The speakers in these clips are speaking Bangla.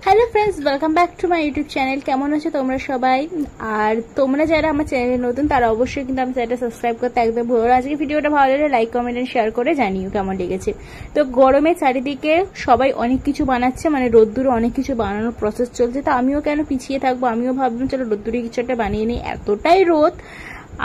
Hello friends, welcome back to my YouTube channel. কেমন আছো তোমরা সবাই? আর তোমরা যারা আমার চ্যানেলে নতুন তারা অবশ্যই কিন্তু আমার চ্যানেলটা সাবস্ক্রাইব করতে একদম ভুলো না। আজকে ভিডিওটা ভালো লাগলে লাইক, কমেন্ট এন্ড শেয়ার করে জানিও কেমন লেগেছে। তো গরমে চারিদিকে সবাই অনেক কিছু বানাচ্ছে, মানে রোদ্দুরে অনেক কিছু বানানোর প্রসেস চলছে। তো আমিও কেন পিছিয়ে থাকবো, আমিও ভাবলাম চলো রোদ্দুরে কিছু একটা বানিয়ে নিই। এতটাই রোদ,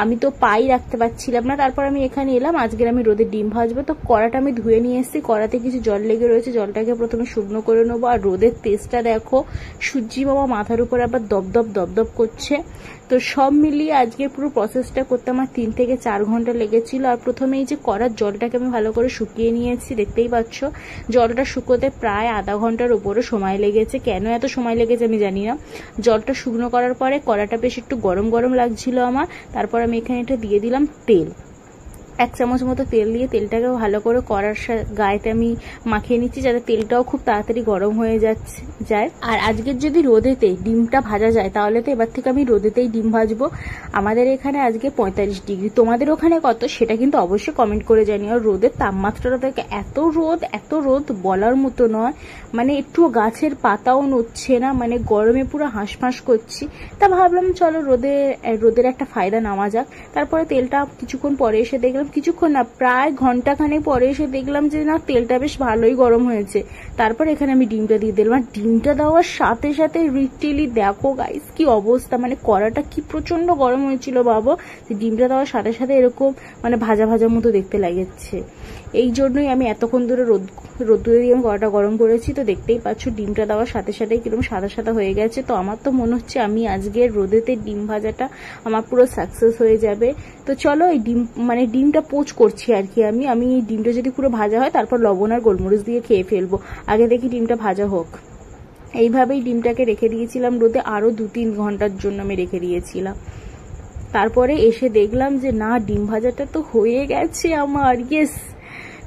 আমি তো পাই রাখতে পারছিলাম না। তারপর আমি এখানে এলাম, আজকের আমি রোদে ডিম ভাজবো। তো কড়াটা আমি ধুয়ে নিয়ে এসেছি, কড়াতে কিছু জল লেগে রয়েছে, জলটাকে প্রথমে শুকনো করে নেবো। আর রোদের তেজটা দেখো, সূর্যি বাবা মাথার উপরে আবার দপদপ দপদপ করছে। তো সব মিলিয়ে আজকে পুরো প্রসেসটা করতে আমার 3 থেকে 4 ঘন্টা লেগেছিল। আর প্রথমে এই যে কড়ার জলটাকে আমি ভালো করে শুকিয়ে নিয়েছি, দেখতেই পাচ্ছ জলটা শুকোতে প্রায় আধা ঘন্টার উপরে সময় লেগেছে। কেন এত সময় লেগেছে আমি জানি না। জলটা শুকনো করার পরে কড়াটা বেশ একটু গরম গরম লাগছিল আমার। তারপর আমি এখানে এটা দিয়ে দিলাম তেল, 1 চামচ মতো তেল দিয়ে তেলটাকে ভালো করে কড়ার গায়েতে আমি মাখিয়ে নিচ্ছি, যাতে তেলটাও খুব তাড়াতাড়ি গরম হয়ে যায়। আর আজকের যদি রোদেতে ডিমটা ভাজা যায় তাহলে তো এবার থেকে আমি রোদেতেই ডিম ভাজবো। আমাদের এখানে আজকে 45 ডিগ্রি, তোমাদের ওখানে কত সেটা কিন্তু অবশ্যই কমেন্ট করে জানিও। আর রোদের তাপমাত্রাটা থেকে এত রোদ বলার মতো নয়, মানে একটু গাছের পাতাও নড়ছে না, মানে গরমে পুরো হাঁসফাঁস করছি। তা ভাবলাম চলো রোদের একটা ফায়দা নেওয়া যাক। তারপরে তেলটা কিছুক্ষণ পরে এসে দেখলাম, কিছুক্ষণ না প্রায় ঘন্টাখানেক পরে এসে দেখলাম যে না, তেলটা বেশ ভালোই গরম হয়েছে। তারপর এখানে আমি ডিমটা দিয়ে দিলাম। আর ডিমটা দেওয়ার সাথে সাথে লিটারালি দেখো গাইস কি অবস্থা, মানে কড়াটা কি প্রচন্ড গরম হয়েছিল বাবা। ডিমটা দেওয়ার সাথে সাথে এরকম মানে ভাজা ভাজা মতো দেখতে লাগছে। এই জন্যই আমি এতক্ষণ ধরে রোদ্দুরে দিয়ে আমি কড়াটা গরম করেছি। তো দেখতেই পাচ্ছ ডিমটা দেওয়ার সাথে সাথেই কিরকম সাদা সাদা হয়ে গেছে। তো আমার তো মনে হচ্ছে আমি আজকের রোদেতে ডিম ভাজাটা আমার পুরো সাকসেস হয়ে যাবে। তো চলো এই ডিমটা পোচ করছি আর কি। আমি ডিমটা যদি পুরো ভাজা হয় তারপর লবণ আর গোলমরিচ দিয়ে খেয়ে ফেলবো। আগে দেখি ডিমটা ভাজা হোক। এইভাবেই ডিমটাকে রেখে দিয়েছিলাম রোদে, আরো 2-3 ঘন্টার জন্য আমি রেখে দিয়েছিলাম। তারপরে এসে দেখলাম যে না, ডিম ভাজাটা তো হয়ে গেছে আমার, ইয়েস।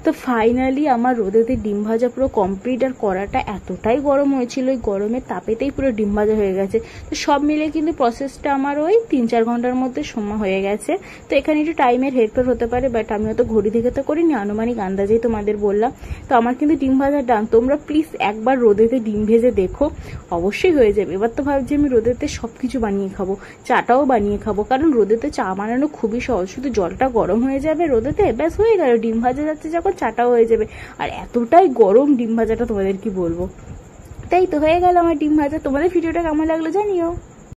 তো ফাইনালি আমার রোদেতে ডিম ভাজা পুরো কমপ্লিট। আর কড়াটা এতটাই গরম হয়েছিল, ওই গরমের তাপেতেই পুরো ডিম ভাজা হয়ে গেছে। তো সব মিলে কিন্তু প্রসেসটা আমার ওই 3-4 ঘন্টার মধ্যে সময় হয়ে গেছে। তো এখানে একটু টাইমের হেরফের হতে পারে, বাট আমি অত ঘড়ি দেখে তো করিনি, আনুমানিক আন্দাজেই তোমাদের বললাম। তো আমার কিন্তু ডিম ভাজা ডান। তোমরা প্লিজ একবার রোদেতে ডিম ভেজে দেখো, অবশ্যই হয়ে যাবে। এবার তো ভাবছি আমি রোদেতে সবকিছু বানিয়ে খাবো, চাটাও বানিয়ে খাবো, কারণ রোদেতে চা বানানো খুবই সহজ। শুধু জলটা গরম হয়ে যাবে রোদেতে, ব্যাস হয়ে গেল, ডিম ভাজা যাচ্ছে যখন চাটাও হয়ে যাবে। আর এতটাই গরম ডিম ভাজাটা তোমাদের কি বলবো। তাই তো হয়ে গেল আমার ডিম ভাজা। তোমাদের ভিডিওটা কেমন লাগলো জানিও।